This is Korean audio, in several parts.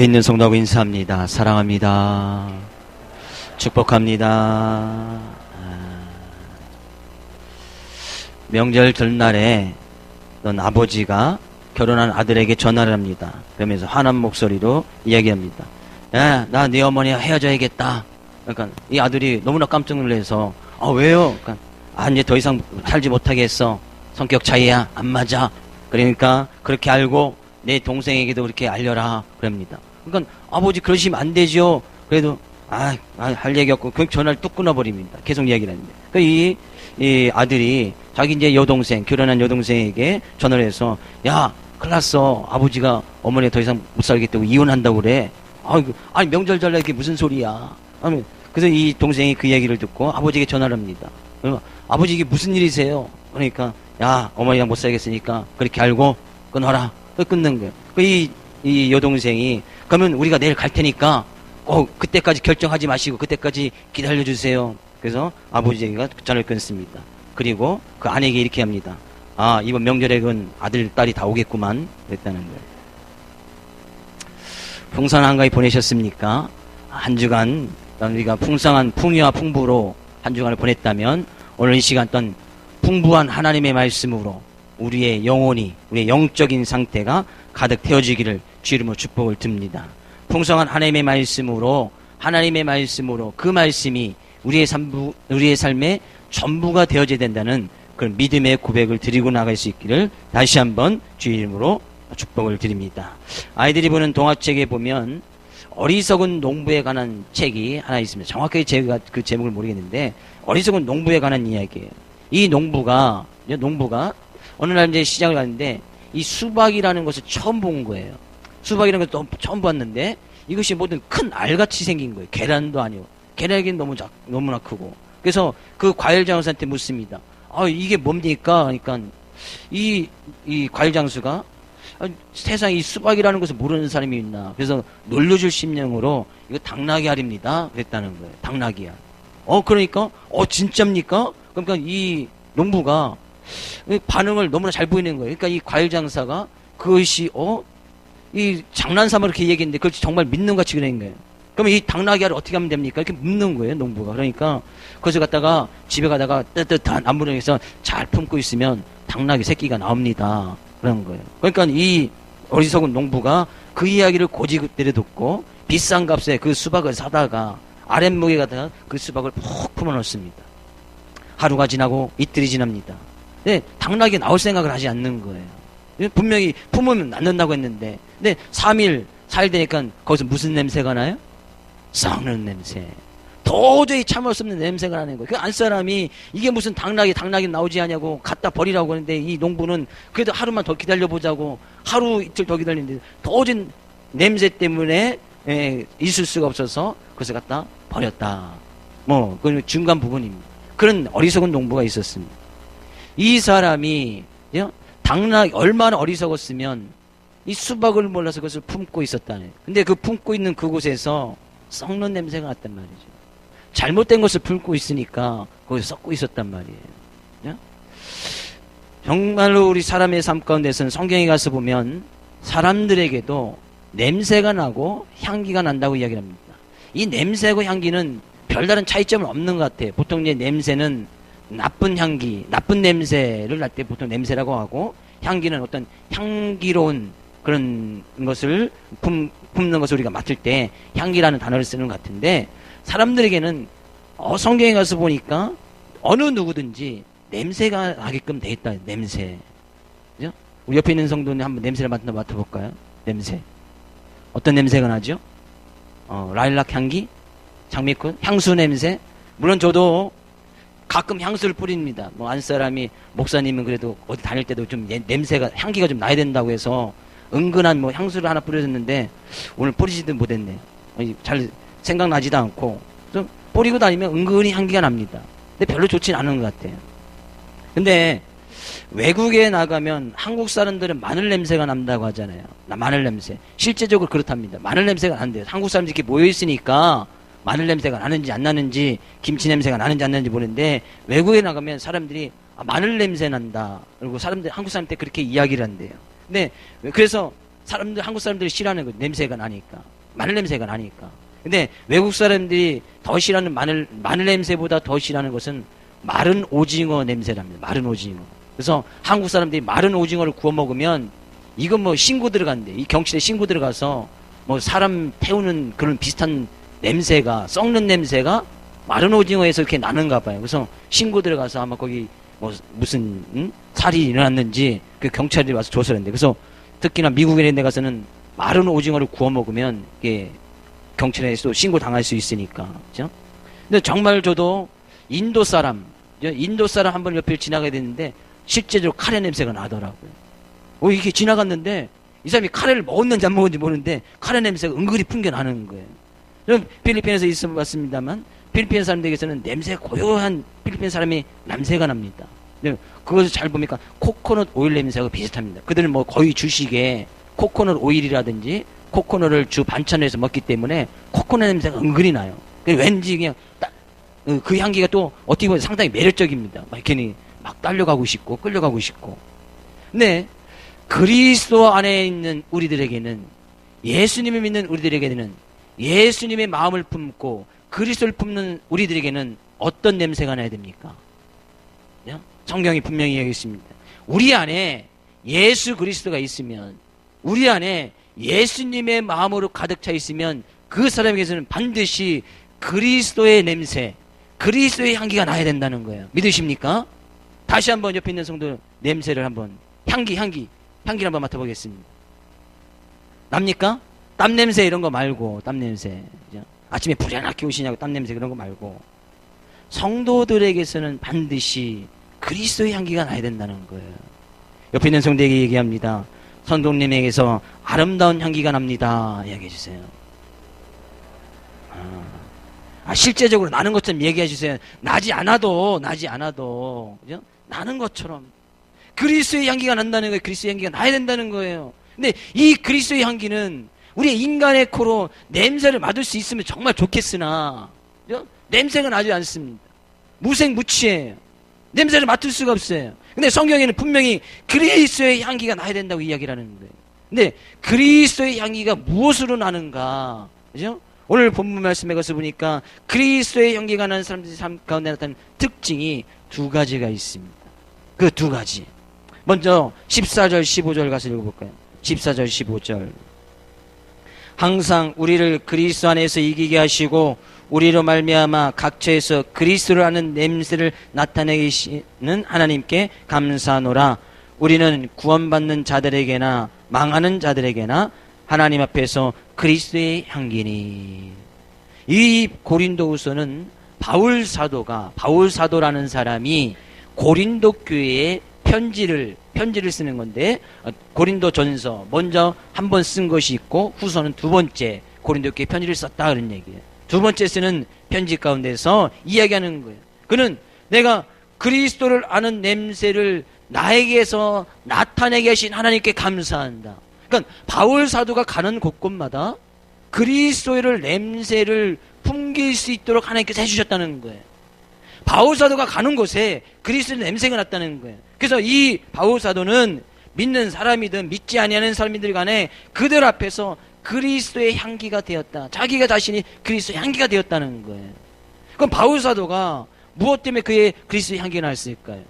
있는 성도하고 인사합니다. 사랑합니다. 축복합니다. 명절 전날에 넌 아버지가 결혼한 아들에게 전화를 합니다. 그러면서 화난 목소리로 이야기합니다. 야, 나 네 어머니와 헤어져야겠다. 그러니까 이 아들이 너무나 깜짝 놀라서 왜요? 그러니까 이제 더 이상 살지 못하겠어. 성격 차이야. 안 맞아. 그러니까 그렇게 알고 내 동생에게도 그렇게 알려라. 그럽니다. 그러니까 아버지 그러시면 안 되죠. 그래도 할 얘기 없고 그 전화를 뚝 끊어버립니다. 계속 이야기를 하는데 이 아들이 자기 이제 여동생, 결혼한 여동생에게 전화를 해서 야, 큰일 났어. 아버지가 어머니가 더 이상 못 살겠다고 이혼한다고 그래. 아니 명절 전날 이게 무슨 소리야. 그래서 이 동생이 그 얘기를 듣고 아버지에게 전화를 합니다. 아버지 이게 무슨 일이세요? 그러니까 야, 어머니랑 못 살겠으니까 그렇게 알고 끊어라. 끊는 거예요. 이 여동생이 그러면 우리가 내일 갈 테니까 그때까지 결정하지 마시고 그때까지 기다려주세요. 그래서 아버지가 전화를 끊습니다. 그리고 그 아내에게 이렇게 합니다. 이번 명절에는 아들, 딸이 다 오겠구만. 그랬다는 거예요. 풍성 한가위 보내셨습니까? 한 주간 우리가 풍성한 풍요와 풍부로 한 주간을 보냈다면 오늘 이 시간 어떤 풍부한 하나님의 말씀으로 우리의 영혼이, 우리의 영적인 상태가 가득 태워지기를 주 이름으로 축복을 듭니다. 풍성한 하나님의 말씀으로 그 말씀이 우리의 삶의 전부가 되어져야 된다는 그런 믿음의 고백을 드리고 나갈 수 있기를 다시 한번 주 이름으로 축복을 드립니다. 아이들이 보는 동화책에 보면 어리석은 농부에 관한 책이 하나 있습니다. 정확하게 제가 그 제목을 모르겠는데 어리석은 농부에 관한 이야기예요. 이 농부가 어느 날 이제 시장을 갔는데 이 수박이라는 것을 처음 본 거예요. 수박이라는 것을 처음 봤는데 이것이 모든 큰 알같이 생긴 거예요. 계란도 아니고. 계란이 너무나 크고. 그래서 그 과일 장수한테 묻습니다. 이게 뭡니까? 그러니까 이 과일 장수가 세상에 이 수박이라는 것을 모르는 사람이 있나. 그래서 놀려줄 심령으로 이거 당나귀알입니다. 그랬다는 거예요. 당나귀알. 그러니까 진짜입니까? 그러니까 이 농부가 반응을 너무나 잘 보이는 거예요. 그러니까 이 과일 장사가 그것이 이 장난삼아 이렇게 얘기했는데 그걸 정말 믿는 같이 그런 거예요. 그러면 이 당나귀알을 어떻게 하면 됩니까? 이렇게 묻는 거예요, 농부가. 그러니까 그것을 갖다가 집에 가다가 뜨뜻한 나무령에서 잘 품고 있으면 당나귀 새끼가 나옵니다. 그런 거예요. 그러니까 이 어리석은 농부가 그 이야기를 고지그대로 듣고 비싼 값에 그 수박을 사다가 아랫목에 가다가 그 수박을 푹 품어놓습니다. 하루가 지나고 이틀이 지납니다. 근데 당나귀 나올 생각을 하지 않는 거예요. 분명히 품으면 낫는다고 했는데 근데 3일, 4일 되니까 거기서 무슨 냄새가 나요? 썩는 냄새. 도저히 참을 수 없는 냄새가 나는 거예요. 그 안사람이 이게 무슨 당나귀 나오지 않냐고 갖다 버리라고 하는데 이 농부는 그래도 하루만 더 기다려보자고 하루 이틀 더 기다리는데 도저히 냄새 때문에 있을 수가 없어서 그래서 갖다 버렸다. 그 중간 부분입니다. 그런 어리석은 농부가 있었습니다. 이 사람이 당나귀 얼마나 어리석었으면 이 수박을 몰라서 그것을 품고 있었다네. 근데 그 품고 있는 그곳에서 썩는 냄새가 났단 말이죠. 잘못된 것을 품고 있으니까 거기서 썩고 있었단 말이에요. 정말로 우리 사람의 삶 가운데서는 성경에 가서 보면 사람들에게도 냄새가 나고 향기가 난다고 이야기를 합니다. 이 냄새하고 향기는 별다른 차이점은 없는 것 같아요. 보통 이제 냄새는 나쁜 향기, 나쁜 냄새를 날 때 보통 냄새라고 하고 향기는 어떤 향기로운 그런 것을 품는 것을 우리가 맡을 때 향기라는 단어를 쓰는 것 같은데 사람들에게는 성경에 가서 보니까 어느 누구든지 냄새가 나게끔 돼 있다. 냄새. 그죠? 우리 옆에 있는 성도는 한번 냄새를 맡아볼까요? 냄새. 어떤 냄새가 나죠? 라일락 향기? 장미꽃? 향수 냄새? 물론 저도 가끔 향수를 뿌립니다. 안사람이 목사님은 그래도 어디 다닐 때도 좀 냄새가 향기가 좀 나야 된다고 해서 은근한 향수를 하나 뿌려줬는데 오늘 뿌리지도 못했네. 잘 생각나지도 않고 좀 뿌리고 다니면 은근히 향기가 납니다. 근데 별로 좋진 않은 것 같아요. 근데 외국에 나가면 한국 사람들은 마늘 냄새가 난다고 하잖아요. 마늘 냄새. 실제적으로 그렇답니다. 마늘 냄새가 난대요. 한국 사람들이 이렇게 모여있으니까 마늘 냄새가 나는지 안 나는지 김치 냄새가 나는지 안 나는지 모르는데 외국에 나가면 사람들이 마늘 냄새 난다. 그리고 한국 사람한테 그렇게 이야기를 한대요. 근데 그래서 한국 사람들이 싫어하는 거예요. 냄새가 나니까. 마늘 냄새가 나니까. 근데 외국 사람들이 더 싫어하는 마늘 냄새보다 더 싫어하는 것은 마른 오징어 냄새랍니다. 마른 오징어. 그래서 한국 사람들이 마른 오징어를 구워 먹으면 이건 뭐 신고 들어간대. 이 경찰에 신고 들어가서 뭐 사람 태우는 그런 비슷한 냄새가, 썩는 냄새가 마른 오징어에서 이렇게 나는가 봐요. 그래서 신고 들어가서 아마 거기 뭐 무슨 살이 일어났는지 그 경찰이 와서 조사를 했는데, 그래서 특히나 미국에 있는 데 가서는 마른 오징어를 구워 먹으면 이게 경찰에서 신고 당할 수 있으니까. 그죠? 근데 정말 저도 인도 사람 한번 옆에 지나가야 되는데 실제로 카레 냄새가 나더라고요. 이렇게 지나갔는데 이 사람이 카레를 먹었는지 안 먹었는지 모르는데 카레 냄새가 은근히 풍겨나는 거예요. 저는 필리핀에서 있어봤습니다만 필리핀 사람들에게서는 냄새 고요한 필리핀 사람이 냄새가 납니다. 그것을 잘 보니까 코코넛 오일 냄새가 비슷합니다. 그들은 뭐 거의 주식에 코코넛 오일이라든지 코코넛을 주 반찬으로 해서 먹기 때문에 코코넛 냄새가 은근히 나요. 왠지 그냥 그 향기가 또 어떻게 보면 상당히 매력적입니다. 막 괜히 막 딸려가고 싶고 끌려가고 싶고. 근데 그리스도 안에 있는 우리들에게는, 예수님을 믿는 우리들에게는, 예수님의 마음을 품고 그리스도를 품는 우리들에게는 어떤 냄새가 나야 됩니까? 성경이 분명히 얘기했습니다. 우리 안에 예수 그리스도가 있으면, 우리 안에 예수님의 마음으로 가득 차 있으면 그 사람에게서는 반드시 그리스도의 냄새, 그리스도의 향기가 나야 된다는 거예요. 믿으십니까? 다시 한번 옆에 있는 성도 냄새를 한번, 향기를 한번 맡아보겠습니다. 납니까? 땀 냄새 이런 거 말고, 땀 냄새. 그죠? 아침에 불이 안 끼우시냐고 땀 냄새 그런 거 말고, 성도들에게서는 반드시 그리스도의 향기가 나야 된다는 거예요. 옆에 있는 성도에게 얘기합니다. 성도님에게서 아름다운 향기가 납니다. 이야기해 주세요. 실제적으로 나는 것처럼 얘기해 주세요. 나지 않아도, 그죠? 나는 것처럼. 그리스도의 향기가 난다는 거예요. 그리스도의 향기가 나야 된다는 거예요. 근데 이 그리스도의 향기는 우리의 인간의 코로 냄새를 맡을 수 있으면 정말 좋겠으나, 그죠? 냄새가 나지 않습니다. 무색무취해요. 냄새를 맡을 수가 없어요. 근데 성경에는 분명히 그리스도의 향기가 나야 된다고 이야기를 하는 거예요. 근데 그리스도의 향기가 무엇으로 나는가? 그죠? 오늘 본문 말씀에 가서 보니까 그리스도의 향기가 나는 사람들의 삶 가운데 나타나는 특징이 두 가지가 있습니다. 그 두 가지. 먼저 14절 15절 가서 읽어볼까요? 14절 15절. 항상 우리를 그리스도 안에서 이기게 하시고 우리로 말미암아 각처에서 그리스도를 아는 냄새를 나타내게 하시는 하나님께 감사하노라. 우리는 구원받는 자들에게나 망하는 자들에게나 하나님 앞에서 그리스도의 향기니. 이 고린도후서는 바울사도라는 사람이 고린도 교회에 편지를 쓰는 건데, 고린도전서 먼저 한 번 쓴 것이 있고 후서는 두 번째 고린도 교회에 편지를 썼다 그런 얘기예요. 두 번째 쓰는 편지 가운데서 이야기하는 거예요. 그는 내가 그리스도를 아는 냄새를 나에게서 나타내게 하신 하나님께 감사한다. 그러니까 바울 사도가 가는 곳곳마다 그리스도의 냄새를 풍길 수 있도록 하나님께서 해주셨다는 거예요. 바울 사도가 가는 곳에 그리스도의 냄새가 났다는 거예요. 그래서 이 바울 사도는 믿는 사람이든 믿지 아니하는 사람들 간에 그들 앞에서 그리스도의 향기가 되었다. 자기가 자신이 그리스도의 향기가 되었다는 거예요. 그럼 바울 사도가 무엇 때문에 그의 그리스도의 향기가 났을까요?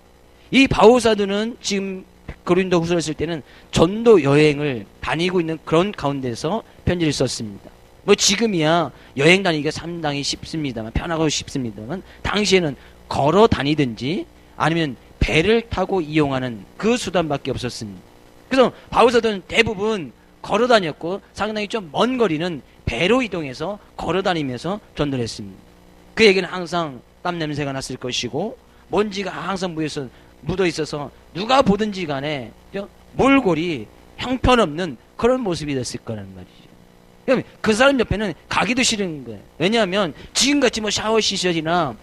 이 바울 사도는 지금 고린도 후서를 쓸 때는 전도 여행을 다니고 있는 그런 가운데서 편지를 썼습니다. 뭐 지금이야 여행 다니기가 상당히 쉽습니다만, 편하고 쉽습니다만, 당시에는 걸어 다니든지 아니면 배를 타고 이용하는 그 수단밖에 없었습니다. 그래서 바울 사도는 대부분 걸어 다녔고 상당히 좀 먼 거리는 배로 이동해서 걸어 다니면서 전도를 했습니다. 그에게는 항상 땀 냄새가 났을 것이고 먼지가 항상 묻어 있어서 누가 보든지 간에 몰골이 형편없는 그런 모습이 됐을 거라는 말이죠. 그럼 그 사람 옆에는 가기도 싫은 거예요. 왜냐하면 지금같이 뭐 샤워 시설이나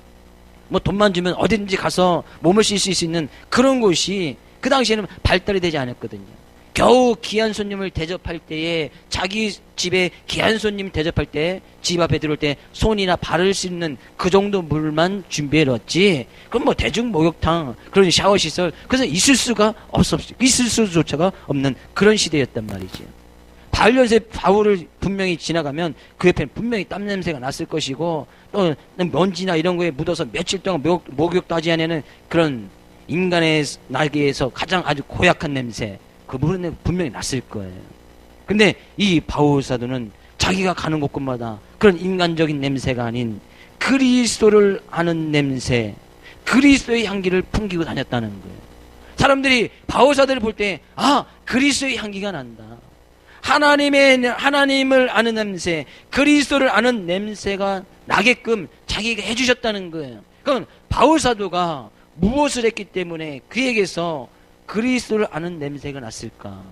뭐 돈만 주면 어디든지 가서 몸을 씻을 수 있는 그런 곳이 그 당시에는 발달이 되지 않았거든요. 겨우 귀한 손님을 대접할 때에, 자기 집에 귀한 손님 대접할 때 집 앞에 들어올 때 손이나 발을 씻는 그 정도 물만 준비해 놨지, 그럼 뭐 대중 목욕탕, 그런 샤워 시설, 그래서 있을 수조차가 없는 그런 시대였단 말이죠. 바울연세 바울을 분명히 지나가면 그 옆에 분명히 땀 냄새가 났을 것이고, 또 먼지나 이런 거에 묻어서 며칠 동안 목욕도 하지 않는 그런 인간의 나에게서 가장 아주 고약한 냄새, 그 물은 분명히 났을 거예요. 근데 이 바울 사도는 자기가 가는 곳곳마다 그런 인간적인 냄새가 아닌 그리스도를 아는 냄새, 그리스도의 향기를 풍기고 다녔다는 거예요. 사람들이 바울 사도를 볼 때, 아, 그리스도의 향기가 난다. 하나님을 아는 냄새, 그리스도를 아는 냄새가 나게끔 자기가 해주셨다는 거예요. 그건 바울 사도가 무엇을 했기 때문에 그에게서 그리스도를 아는 냄새가 났을까?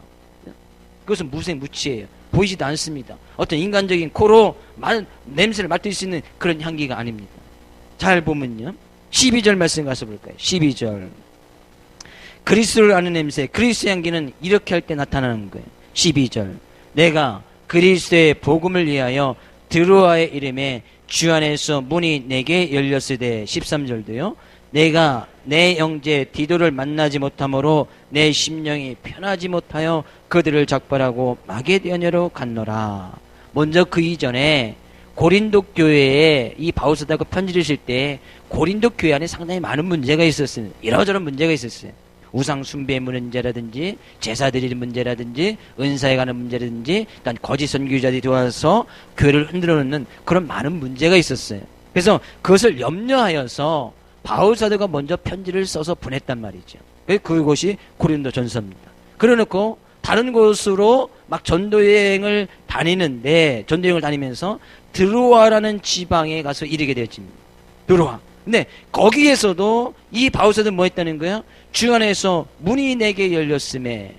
그것은 무색무취해요. 보이지도 않습니다. 어떤 인간적인 코로 냄새를 맡을 수 있는 그런 향기가 아닙니다. 잘 보면요, 12절 말씀 가서 볼까요? 12절. 그리스도를 아는 냄새, 그리스도의 향기는 이렇게 할 때 나타나는 거예요. 12절. 내가 그리스도의 복음을 위하여 드로아의 이름에 주 안에서 문이 내게 열렸으되, 13절도요. 내가 내 형제 디도를 만나지 못하므로 내 심령이 편하지 못하여 그들을 작발하고 마게도냐로 갔노라. 먼저 그 이전에 고린도 교회에 이 바울 사도가 편지를 쓸 때 고린도 교회 안에 상당히 많은 문제가 있었어요. 이러저런 문제가 있었어요. 우상 숭배의 문제라든지 제사 드리는 문제라든지 은사에 관한 문제라든지 일단 거짓 선교사들이 들어와서 교회를 흔들어 놓는 그런 많은 문제가 있었어요. 그래서 그것을 염려하여서 바울 사도가 먼저 편지를 써서 보냈단 말이죠. 그것이 고린도 전서입니다. 그래놓고 다른 곳으로 막 전도여행을 다니면서 드로아라는 지방에 가서 이르게 되어집니다. 드로아. 근데 거기에서도 이 바울 사도는 뭐 했다는 거예요? 주 안에서 문이 내게 열렸음에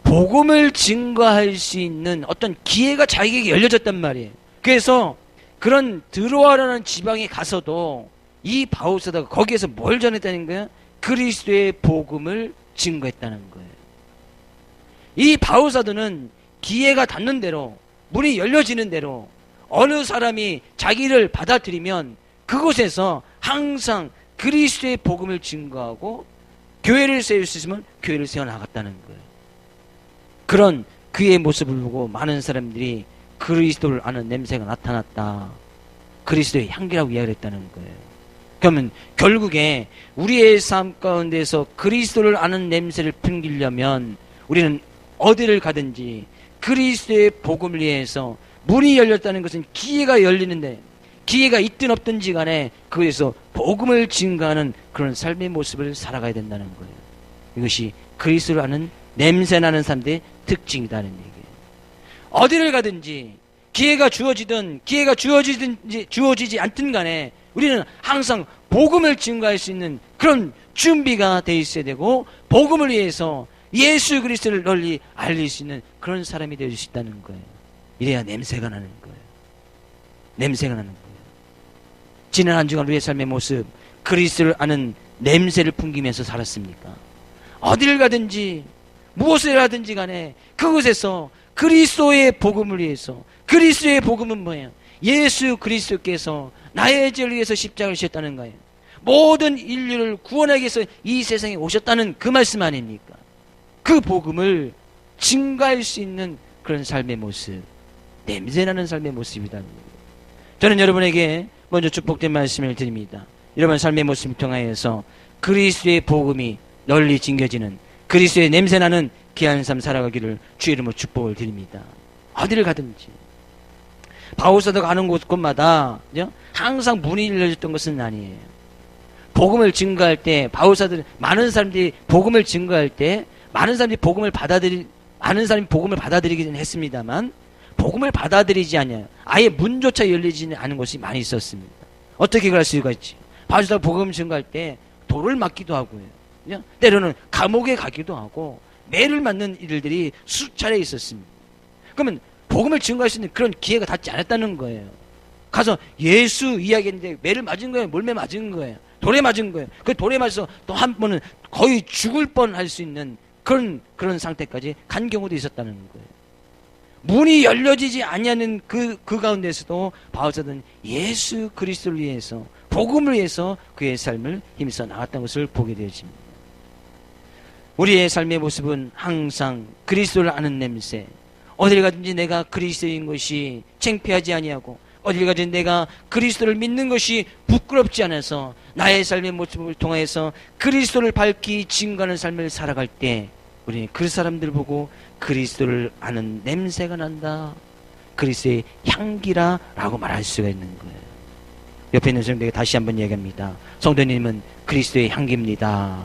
복음을 증거할 수 있는 어떤 기회가 자기에게 열려졌단 말이에요. 그래서 그런 드로아라는 지방에 가서도 이 바울 사도가 거기에서 뭘 전했다는 거예요? 그리스도의 복음을 증거했다는 거예요. 이 바울 사도는 기회가 닿는 대로, 문이 열려지는 대로 어느 사람이 자기를 받아들이면 그곳에서 항상 그리스도의 복음을 증거하고 교회를 세울 수 있으면 교회를 세워나갔다는 거예요. 그런 그의 모습을 보고 많은 사람들이 그리스도를 아는 냄새가 나타났다, 그리스도의 향기라고 이야기를 했다는 거예요. 그러면 결국에 우리의 삶 가운데서 그리스도를 아는 냄새를 풍기려면 우리는 어디를 가든지 그리스도의 복음을 위해서 문이 열렸다는 것은 기회가 열리는데, 기회가 있든 없든지 간에 그에서 복음을 증거하는 그런 삶의 모습을 살아가야 된다는 거예요. 이것이 그리스도를 아는 냄새나는 사람들의 특징이라는 얘기예요. 어디를 가든지 기회가 주어지지 않든 간에 우리는 항상 복음을 증거할 수 있는 그런 준비가 되어 있어야 되고, 복음을 위해서 예수 그리스도를 널리 알릴 수 있는 그런 사람이 될 수 있다는 거예요. 이래야 냄새가 나는 거예요. 냄새가 나는 거예요. 지난 한 주간 우리의 삶의 모습, 그리스도를 아는 냄새를 풍기면서 살았습니까? 어디를 가든지 무엇을 하든지 간에 그곳에서 그리스도의 복음을 위해서, 그리스도의 복음은 뭐예요? 예수 그리스도께서 나의 죄를 위해서 십자가를 지셨다는 거예요. 모든 인류를 구원하기 위해서 이 세상에 오셨다는 그 말씀 아닙니까? 그 복음을 증거할 수 있는 그런 삶의 모습, 냄새나는 삶의 모습이다. 저는 여러분에게 먼저 축복된 말씀을 드립니다. 여러분 삶의 모습을 통하여서 그리스도의 복음이 널리 증겨지는, 그리스도의 냄새나는 귀한 삶 살아가기를 주의 이름으로 축복을 드립니다. 어디를 가든지 바울 사도가 가는 곳마다 항상 문이 열려졌던 것은 아니에요. 복음을 증거할 때 바울 사도, 많은 사람들이 복음을 증거할 때 많은 사람이 복음을 받아들이기는 했습니다만 복음을 받아들이지 않아요. 아예 문조차 열리지는 않은 곳이 많이 있었습니다. 어떻게 그럴 수가 있지? 바울 사도가 복음 증거할 때 돌을 맞기도 하고요. 때로는 감옥에 가기도 하고 매를 맞는 일들이 수차례 있었습니다. 그러면 복음을 증거할 수 있는 그런 기회가 닿지 않았다는 거예요. 가서 예수 이야기했는데 매를 맞은 거예요? 몰매 맞은 거예요? 돌에 맞은 거예요? 그 돌에 맞아서 또 한 번은 거의 죽을 뻔할 수 있는 그런 상태까지 간 경우도 있었다는 거예요. 문이 열려지지 아니하는 그 가운데서도 바울 사도는 예수 그리스도를 위해서, 복음을 위해서 그의 삶을 힘써 나갔다는 것을 보게 되어집니다. 우리의 삶의 모습은 항상 그리스도를 아는 냄새, 어딜 가든지 내가 그리스도인 것이 창피하지 아니하고 어딜 가든지 내가 그리스도를 믿는 것이 부끄럽지 않아서 나의 삶의 모습을 통해서 그리스도를 밝히 증거하는 삶을 살아갈 때 우리는 그 사람들 보고 그리스도를 아는 냄새가 난다. 그리스도의 향기라 라고 말할 수가 있는 거예요. 옆에 있는 성도에게 다시 한번 얘기합니다. 성도님은 그리스도의 향기입니다.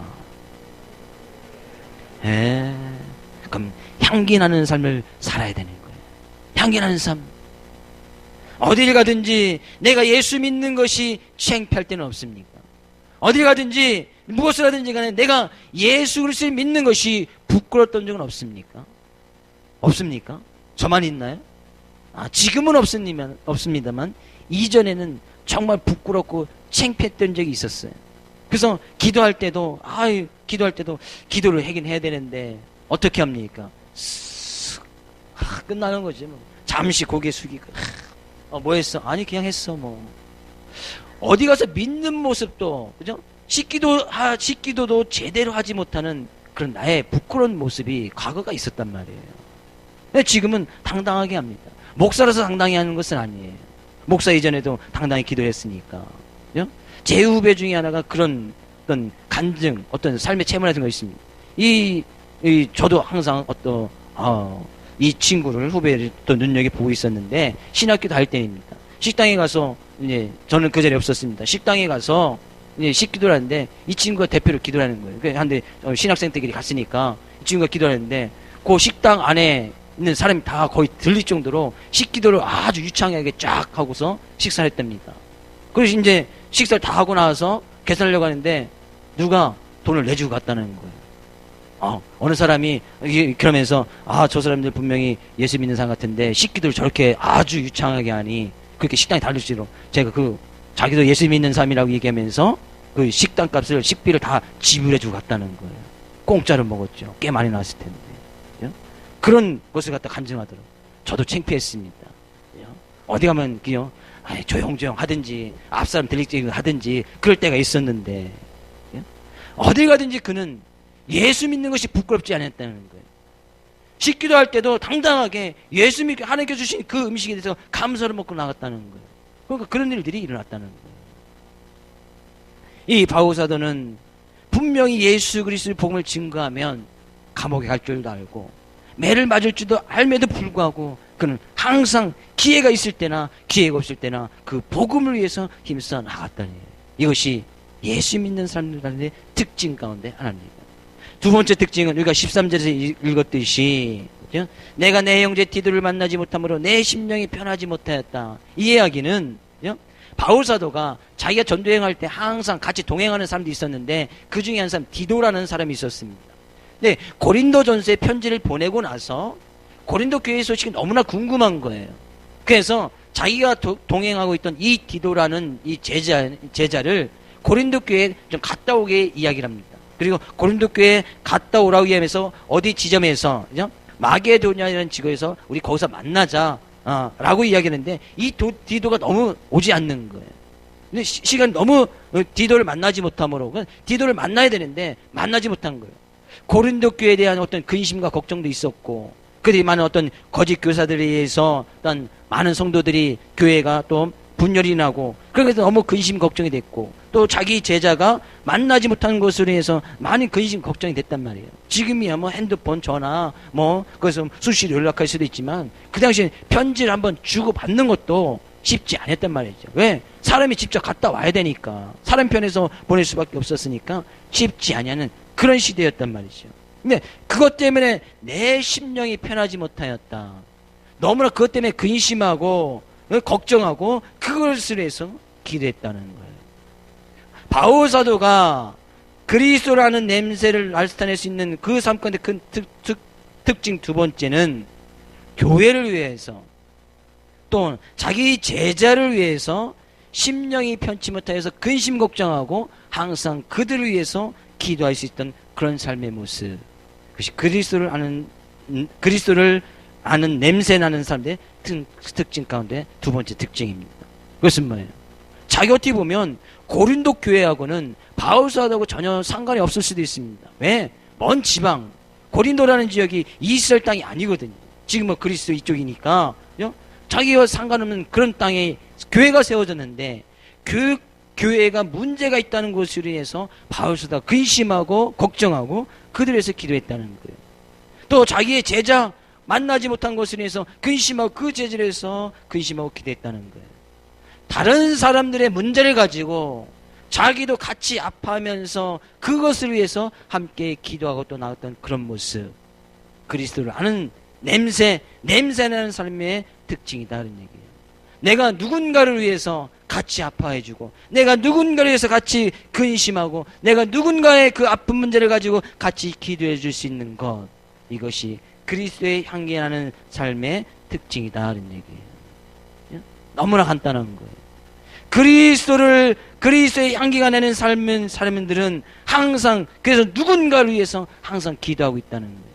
그럼 향기 나는 삶을 살아야 되는 거예요. 향기 나는 삶. 어딜 가든지 내가 예수 믿는 것이 창피할 때는 없습니까? 어딜 가든지 무엇을 하든지 간에 내가 예수 그리스도를 믿는 것이 부끄러웠던 적은 없습니까? 없습니까? 저만 있나요? 지금은 없습니다만 이전에는 정말 부끄럽고 창피했던 적이 있었어요. 그래서 기도할 때도 기도를 하긴 해야 되는데 어떻게 합니까? 끝나는 거지 뭐. 잠시 고개 숙이고 뭐 했어? 아니 그냥 했어 뭐. 어디 가서 믿는 모습도 그죠? 식기도도 제대로 하지 못하는 그런 나의 부끄러운 모습이 과거가 있었단 말이에요. 근데 지금은 당당하게 합니다. 목사라서 당당히 하는 것은 아니에요. 목사 이전에도 당당히 기도했으니까. 그죠? 제 후배 중에 하나가 그런 어떤 간증, 어떤 삶의 체험 같은 거 있습니다. 저도 항상 이 친구를 후배를 또 눈여겨보고 있었는데 신학교 다닐 때입니다. 식당에 가서 이제 저는 그 자리에 없었습니다. 식당에 가서 이제 식기도를 하는데 이 친구가 대표로 기도를 하는 거예요. 그런데 신학생 때끼리 갔으니까 이 친구가 기도를 하는데 그 식당 안에 있는 사람이 다 거의 들릴 정도로 식기도를 아주 유창하게 쫙 하고서 식사를 했답니다. 그래서 이제 식사를 다 하고 나와서 계산하려고 하는데 누가 돈을 내주고 갔다는 거예요. 어느 사람이 그러면서 저 사람들 분명히 예수 믿는 사람 같은데 식기도를 저렇게 아주 유창하게 하니 그렇게 식당이 다를수록 제가 자기도 예수 믿는 사람이라고 얘기하면서 그 식당 값을 식비를 다 지불해주고 갔다는 거예요. 공짜로 먹었죠. 꽤 많이 나왔을 텐데. 그런 것을 갖다 간증하더라고요. 저도 창피했습니다. 어디 가면 그냥 조용조용 하든지 앞사람 들리지 하든지 그럴 때가 있었는데 어디 가든지 그는 예수 믿는 것이 부끄럽지 않았다는 거예요. 식기도 할 때도 당당하게 예수 믿고 하나님께서 주신 그 음식에 대해서 감사를 먹고 나갔다는 거예요. 그러니까 그런 일들이 일어났다는 거예요. 이 바울사도는 분명히 예수 그리스도의 복음을 증거하면 감옥에 갈 줄도 알고 매를 맞을 줄도 알매도 불구하고 그는 항상 기회가 있을 때나 기회가 없을 때나 그 복음을 위해서 힘써 나갔다니. 이것이 예수 믿는 사람들의 특징 가운데 하나입니다. 두 번째 특징은 우리가 13절에서 읽었듯이 그렇죠? 내가 내 형제 디도를 만나지 못함으로 내 심령이 편하지 못하였다. 이 이야기는 그렇죠? 바울사도가 자기가 전도행할 때 항상 같이 동행하는 사람도 있었는데 그 중에 한 사람 디도라는 사람이 있었습니다. 근데 고린도전서에 편지를 보내고 나서 고린도 교회 소식이 너무나 궁금한 거예요. 그래서 자기가 동행하고 있던 이 디도라는 이 제자를 고린도 교회에 좀 갔다 오게 이야기를 합니다. 그리고 고린도 교회에 갔다 오라고 하면서 어디 지점에서 그죠? 마게도냐라는 지구에서 우리 거기서 만나자 라고 이야기했는데 이 디도가 너무 오지 않는 거예요. 근데 시간 너무 디도를 만나지 못함으로 디도를 만나야 되는데 만나지 못한 거예요. 고린도 교회에 대한 어떤 근심과 걱정도 있었고 그들이 많은 어떤 거짓 교사들에 의해서 어떤 많은 성도들이 교회가 또 분열이 나고 그래서 너무 근심 걱정이 됐고 또 자기 제자가 만나지 못하는 것으로 해서 많은 근심 걱정이 됐단 말이에요. 지금이야 뭐 핸드폰 전화 거기서 수시로 연락할 수도 있지만 그 당시에 편지를 한번 주고 받는 것도 쉽지 않았단 말이죠. 왜? 사람이 직접 갔다 와야 되니까 사람 편에서 보낼 수밖에 없었으니까 쉽지 않냐는 그런 시대였단 말이죠. 근데 그것 때문에 내 심령이 편하지 못하였다. 너무나 그것 때문에 근심하고 걱정하고 그것을 해서 기도했다는 거예요. 바울 사도가 그리스도라는 냄새를 나타낼 수 있는 그 삶 가운데 큰 특징 두 번째는 교회를 위해서 또 자기 제자를 위해서 심령이 편치 못하여서 근심 걱정하고 항상 그들을 위해서 기도할 수 있던 그런 삶의 모습. 그것이 그리스도를 아는 냄새 나는 사람들의 특징 가운데 두 번째 특징입니다. 그것은 뭐예요? 자기 어떻게 보면 고린도 교회하고는 바울사도하고 전혀 상관이 없을 수도 있습니다. 왜? 먼 지방 고린도라는 지역이 이스라엘 땅이 아니거든요. 지금 뭐 그리스도 이쪽이니까, 그죠? 자기와 상관없는 그런 땅에 교회가 세워졌는데, 그 교회가 문제가 있다는 것으로 인해서 바울사도가 근심하고 걱정하고 그들에서 기도했다는 거예요. 또 자기의 제자 만나지 못한 것으로 인해서 근심하고 그 제자를 해서 근심하고 기도했다는 거예요. 다른 사람들의 문제를 가지고 자기도 같이 아파하면서 그것을 위해서 함께 기도하고 또 나왔던 그런 모습, 그리스도를 아는 냄새나는 삶의 특징이다 그런 얘기예요. 내가 누군가를 위해서 같이 아파해주고, 내가 누군가를 위해서 같이 근심하고, 내가 누군가의 그 아픈 문제를 가지고 같이 기도해 줄 수 있는 것, 이것이 그리스도의 향기 나는 삶의 특징이다 그런 얘기예요. 너무나 간단한 거예요. 그리스도의 향기가 나는 사람들은 항상, 그래서 누군가를 위해서 항상 기도하고 있다는 거예요.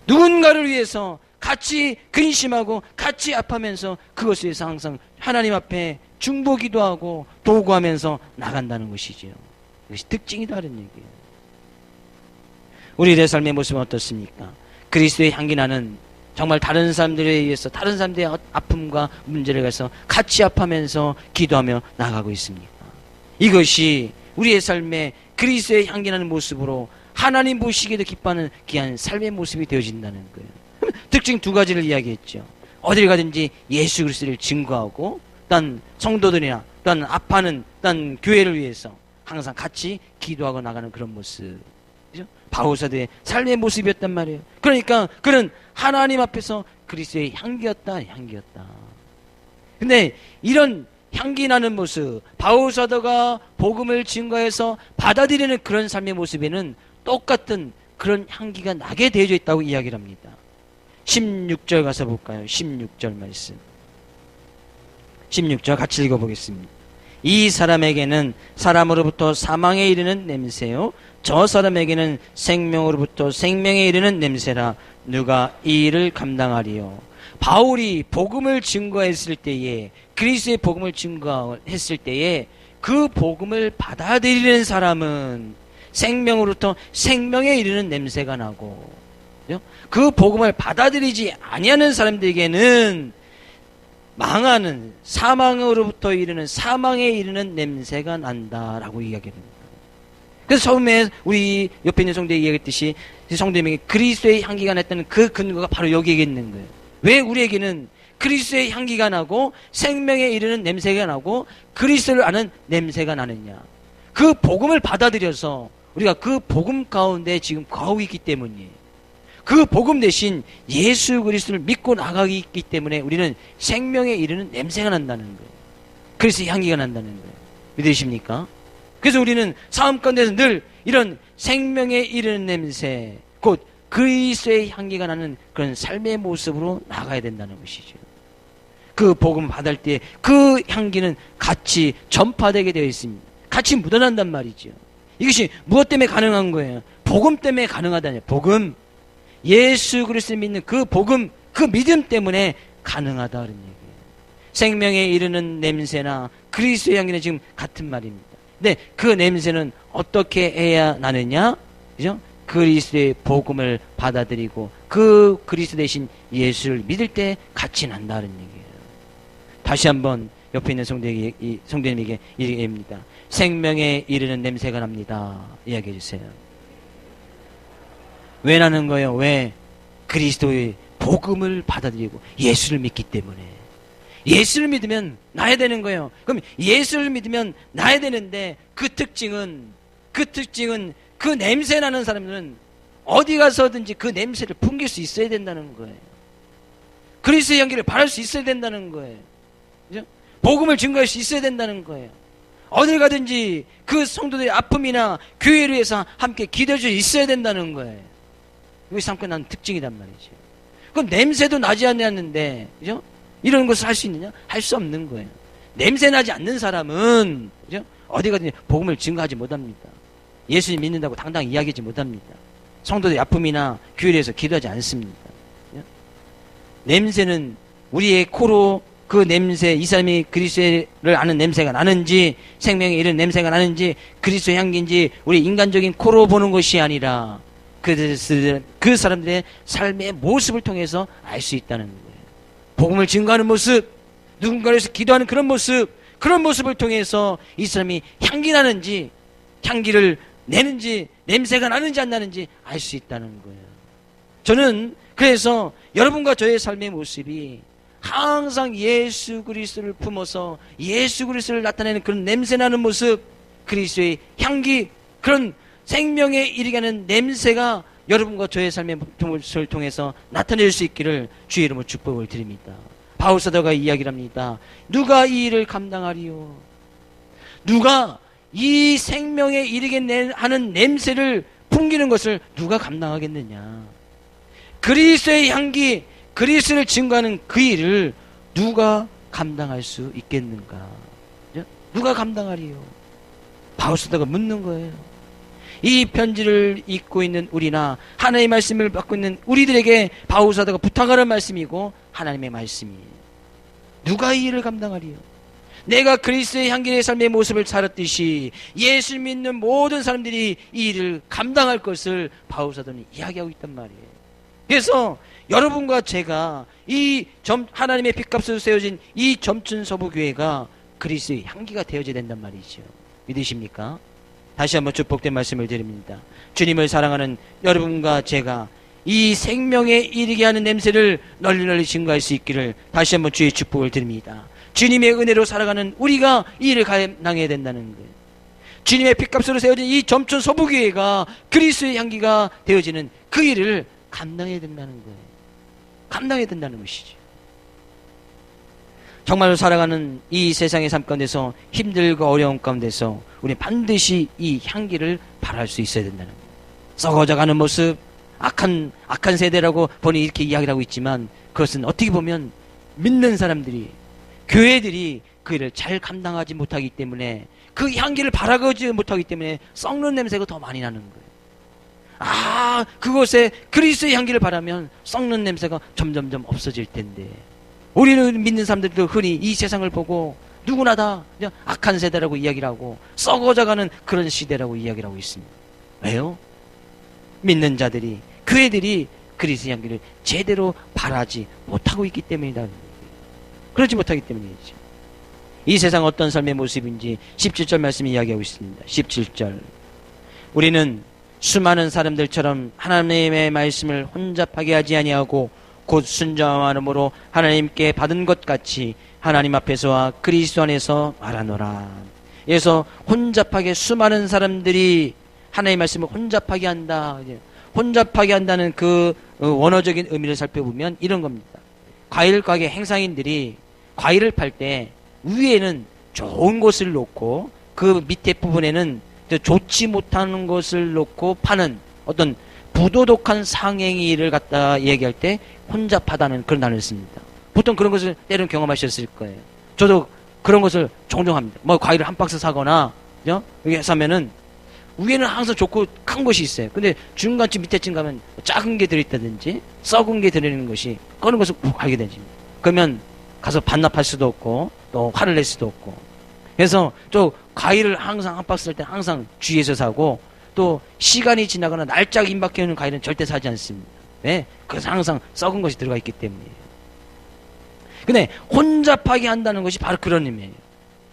누군가를 위해서 같이 근심하고 같이 아파하면서 그것을 위해서 항상 하나님 앞에 중보 기도하고 도구하면서 나간다는 것이죠. 이것이 특징이다 그런 얘기예요. 우리의 삶의 모습은 어떻습니까? 그리스도의 향기 나는, 정말 다른 사람들에 의해서 다른 사람들의 아픔과 문제를 가서 같이 아파하면서 기도하며 나가고 있습니까? 이것이 우리의 삶에 그리스도의 향기 나는 모습으로 하나님 보시기에도 기뻐하는 귀한 삶의 모습이 되어진다는 거예요. 특징 두 가지를 이야기했죠. 어딜 가든지 예수 그리스도를 증거하고, 단 성도들이나 단 아파하는 단 교회를 위해서 항상 같이 기도하고 나가는 그런 모습, 그죠? 바울사도의 삶의 모습이었단 말이에요. 그러니까 그는 하나님 앞에서 그리스도의 향기였다. 근데 이런 향기 나는 모습, 바울사도가 복음을 증거해서 받아들이는 그런 삶의 모습에는 똑같은 그런 향기가 나게 되어져 있다고 이야기를 합니다. 16절 가서 볼까요? 16절 말씀. 16절 같이 읽어보겠습니다. 이 사람에게는 사람으로부터 사망에 이르는 냄새요, 저 사람에게는 생명으로부터 생명에 이르는 냄새라. 누가 이 일을 감당하리요? 바울이 복음을 증거했을 때에, 그리스도의 복음을 증거했을 때에 그 복음을 받아들이는 사람은 생명으로부터 생명에 이르는 냄새가 나고, 그 복음을 받아들이지 아니하는 사람들에게는 망하는, 사망으로부터 이르는 사망에 이르는 냄새가 난다라고 이야기합니다. 그래서 처음에 우리 옆에 있는 성도에 이야기했듯이 성도에게 그리스도의 향기가 났다는 그 근거가 바로 여기에 있는 거예요. 왜 우리에게는 그리스도의 향기가 나고 생명에 이르는 냄새가 나고 그리스도를 아는 냄새가 나느냐? 그 복음을 받아들여서 우리가 그 복음 가운데 지금 거하고 있기 때문이에요. 그 복음 대신 예수 그리스도를 믿고 나가기 있기 때문에 우리는 생명에 이르는 냄새가 난다는 거예요. 그리스도의 향기가 난다는 거예요. 믿으십니까? 그래서 우리는 삶 가운데서 늘 이런 생명에 이르는 냄새, 곧 그리스도의 향기가 나는 그런 삶의 모습으로 나가야 된다는 것이죠. 그 복음 받을 때 그 향기는 같이 전파되게 되어 있습니다. 같이 묻어난단 말이죠. 이것이 무엇 때문에 가능한 거예요? 복음 때문에 가능하다냐. 복음, 예수 그리스도를 믿는 그 복음, 그 믿음 때문에 가능하다는 얘기예요. 생명에 이르는 냄새나 그리스도의 향기는 지금 같은 말입니다. 근데 그 냄새는 어떻게 해야 나느냐? 그죠? 그리스도의 복음을 받아들이고 그 그리스도 대신 예수를 믿을 때 같이 난다는 얘기예요. 다시 한번 옆에 있는 성도님에게 얘기합니다. 생명에 이르는 냄새가 납니다. 이야기해 주세요. 왜 나는 거예요? 왜? 그리스도의 복음을 받아들이고 예수를 믿기 때문에. 예수를 믿으면 나야 되는 거예요. 그럼 예수를 믿으면 나야 되는데 그 특징은 그 냄새 나는 사람들은 어디 가서든지 그 냄새를 풍길 수 있어야 된다는 거예요. 그리스도의 향기를 바랄 수 있어야 된다는 거예요. 그죠? 복음을 증거할 수 있어야 된다는 거예요. 어딜 가든지 그 성도들의 아픔이나 교회를 위해서 함께 기도해 줄 수 있어야 된다는 거예요. 이것이 삼고 나는 특징이란 말이죠. 그럼 냄새도 나지 않는데, 그죠? 이런 것을 할 수 있느냐? 할 수 없는 거예요. 냄새 나지 않는 사람은, 그죠? 어디 가든지 복음을 증거하지 못합니다. 예수님 믿는다고 당당히 이야기하지 못합니다. 성도들의 아픔이나 교회를 위해서 기도하지 않습니다. 그죠? 냄새는 우리의 코로 그 냄새, 이 사람이 그리스도를 아는 냄새가 나는지, 생명에 이른 냄새가 나는지, 그리스도 향기인지 우리 인간적인 코로 보는 것이 아니라 그 사람들의 삶의 모습을 통해서 알 수 있다는 거예요. 복음을 증거하는 모습, 누군가를 위해서 기도하는 그런 모습을 통해서 이 사람이 향기 나는지, 향기를 내는지, 냄새가 나는지 안 나는지 알 수 있다는 거예요. 저는 그래서 여러분과 저의 삶의 모습이 항상 예수 그리스도를 품어서 예수 그리스도를 나타내는 그런 냄새나는 모습, 그리스도의 향기, 그런 생명에 이르게 하는 냄새가 여러분과 저의 삶의 모습을 통해서 나타낼 수 있기를 주의 이름으로 축복을 드립니다. 바울 사도가 이야기를 합니다. 누가 이 일을 감당하리요? 누가 이 생명에 이르게 하는 냄새를 풍기는 것을 누가 감당하겠느냐? 그리스도의 향기, 그리스도를 증거하는 그 일을 누가 감당할 수 있겠는가? 누가 감당하리요? 바울 사도가 묻는 거예요. 이 편지를 읽고 있는 우리나 하나님의 말씀을 받고 있는 우리들에게 바울 사도가 부탁하는 말씀이고 하나님의 말씀이에요. 누가 이 일을 감당하리요? 내가 그리스도의 향기의 삶의 모습을 살았듯이 예수 믿는 모든 사람들이 이 일을 감당할 것을 바울 사도는 이야기하고 있단 말이에요. 그래서 여러분과 제가 하나님의 핏값으로 세워진 이 점춘서부교회가 그리스도의 향기가 되어져야 된단 말이죠. 믿으십니까? 다시 한번 축복된 말씀을 드립니다. 주님을 사랑하는 여러분과 제가 이 생명에 이르게 하는 냄새를 널리 증거할 수 있기를 다시 한번 주의 축복을 드립니다. 주님의 은혜로 살아가는 우리가 이 일을 감당해야 된다는 거예요. 주님의 핏값으로 세워진 이 점춘서부교회가 그리스도의 향기가 되어지는 그 일을 감당해야 된다는 거예요. 감당해야 된다는 것이죠. 정말로 살아가는 이 세상의 삶 가운데서 힘들고 어려운 가운데서 우리는 반드시 이 향기를 발할 수 있어야 된다는 거예요. 썩어져가는 모습, 악한 세대라고 본인이 이렇게 이야기를 하고 있지만 그것은 어떻게 보면 믿는 사람들이, 교회들이 그 일을 잘 감당하지 못하기 때문에, 그 향기를 발하지 못하기 때문에 썩는 냄새가 더 많이 나는 거예요. 그곳에 그리스도의 향기를 바라면 썩는 냄새가 점점점 없어질 텐데, 우리는 믿는 사람들도 흔히 이 세상을 보고 누구나 다 그냥 악한 세대라고 이야기를 하고 썩어져가는 그런 시대라고 이야기를 하고 있습니다. 왜요? 믿는 자들이, 교회들이 그리스도의 향기를 제대로 바라지 못하고 있기 때문이다. 그러지 못하기 때문이죠. 이 세상 어떤 삶의 모습인지 17절 말씀이 이야기하고 있습니다. 17절. 우리는 수많은 사람들처럼 하나님의 말씀을 혼잡하게 하지 아니하고 곧 순종함으로 하나님께 받은 것 같이 하나님 앞에서와 그리스도 안에서 말하노라. 그래서 혼잡하게, 수많은 사람들이 하나님의 말씀을 혼잡하게 한다. 혼잡하게 한다는 그 원어적인 의미를 살펴보면 이런 겁니다. 과일 가게 행상인들이 과일을 팔 때 위에는 좋은 것을 놓고 그 밑에 부분에는 좋지 못하는 것을 놓고 파는 어떤 부도덕한 상행위를 갖다 얘기할 때 혼잡하다는 그런 단어를 씁니다. 보통 그런 것을 때로는 경험하셨을 거예요. 저도 그런 것을 종종 합니다. 뭐 과일을 한 박스 사거나, 그죠? 여기 사면은 위에는 항상 좋고 큰 것이 있어요. 근데 중간쯤 밑에쯤 가면 작은 게 들어있다든지 썩은 게 들어있는 것이, 그런 것을 꼭 알게 되지. 그러면 가서 반납할 수도 없고 또 화를 낼 수도 없고. 그래서 또 과일을 항상 한 박스 살 때 항상 주의해서 사고, 또 시간이 지나거나 날짜가 임박해 있는 과일은 절대 사지 않습니다. 왜? 그래서 항상 썩은 것이 들어가 있기 때문이에요. 근데 혼잡하게 한다는 것이 바로 그런 의미예요.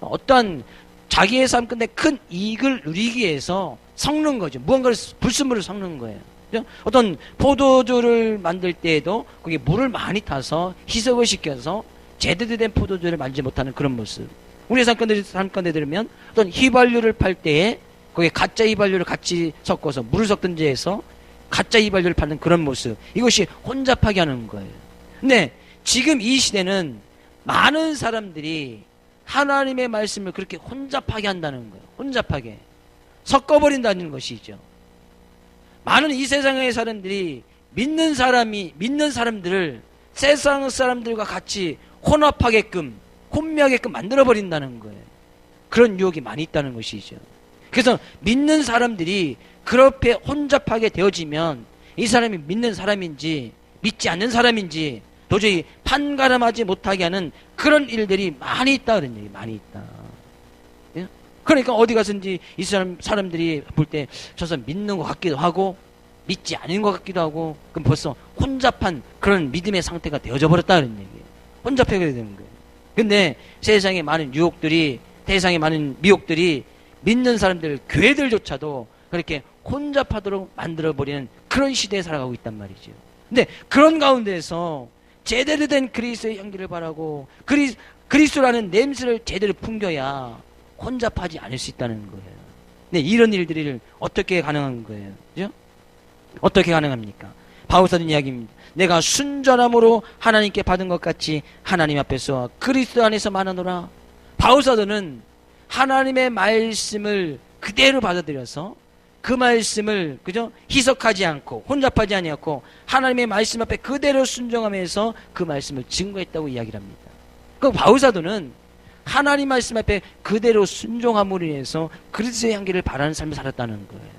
어떠한 자기의 삶 끝에 큰 이익을 누리기 위해서 섞는 거죠. 무언가를, 불순물을 섞는 거예요. 그죠? 어떤 포도주를 만들 때에도 거기에 물을 많이 타서 희석을 시켜서 제대로 된 포도주를 만들지 못하는 그런 모습. 우리 삶 가운데 들으면 어떤 휘발유를 팔 때에 거기에 가짜 휘발유를 같이 섞어서 물을 섞든지 해서 가짜 휘발유를 파는 그런 모습. 이것이 혼잡하게 하는 거예요. 근데 지금 이 시대는 많은 사람들이 하나님의 말씀을 그렇게 혼잡하게 한다는 거예요. 혼잡하게. 섞어버린다는 것이죠. 많은 이 세상의 사람들이 믿는 사람들을 세상 사람들과 같이 혼미하게끔 만들어버린다는 거예요. 그런 유혹이 많이 있다는 것이죠. 그래서 믿는 사람들이 그렇게 혼잡하게 되어지면 이 사람이 믿는 사람인지 믿지 않는 사람인지 도저히 판가름하지 못하게 하는 그런 일들이 많이 있다 그런 얘기, 많이 있다. 그러니까 어디 가서든지 이 사람들이 볼 때 저 사람 믿는 것 같기도 하고, 믿지 않은 것 같기도 하고, 그럼 벌써 혼잡한 그런 믿음의 상태가 되어져 버렸다 그런 얘기예요. 혼잡하게 되는 거예요. 근데 세상에 많은 유혹들이, 세상에 많은 미혹들이 믿는 사람들, 교회들조차도 그렇게 혼잡하도록 만들어버리는 그런 시대에 살아가고 있단 말이죠. 근데 그런 가운데서 제대로 된 그리스도의 향기를 바라고 그리스도라는 냄새를 제대로 풍겨야 혼잡하지 않을 수 있다는 거예요. 근데 이런 일들이 어떻게 가능한 거예요? 그죠? 어떻게 가능합니까? 바울사도는 이야기입니다. 내가 순전함으로 하나님께 받은 것 같이 하나님 앞에서 그리스도 안에서 만나노라. 바울사도는 하나님의 말씀을 그대로 받아들여서 그 말씀을 그죠? 희석하지 않고 혼잡하지 아니하고 하나님의 말씀 앞에 그대로 순종하면서 그 말씀을 증거했다고 이야기를 합니다. 그 바울사도는 하나님 말씀 앞에 그대로 순종함으로 인해서 그리스도의 향기를 바라는 삶을 살았다는 거예요.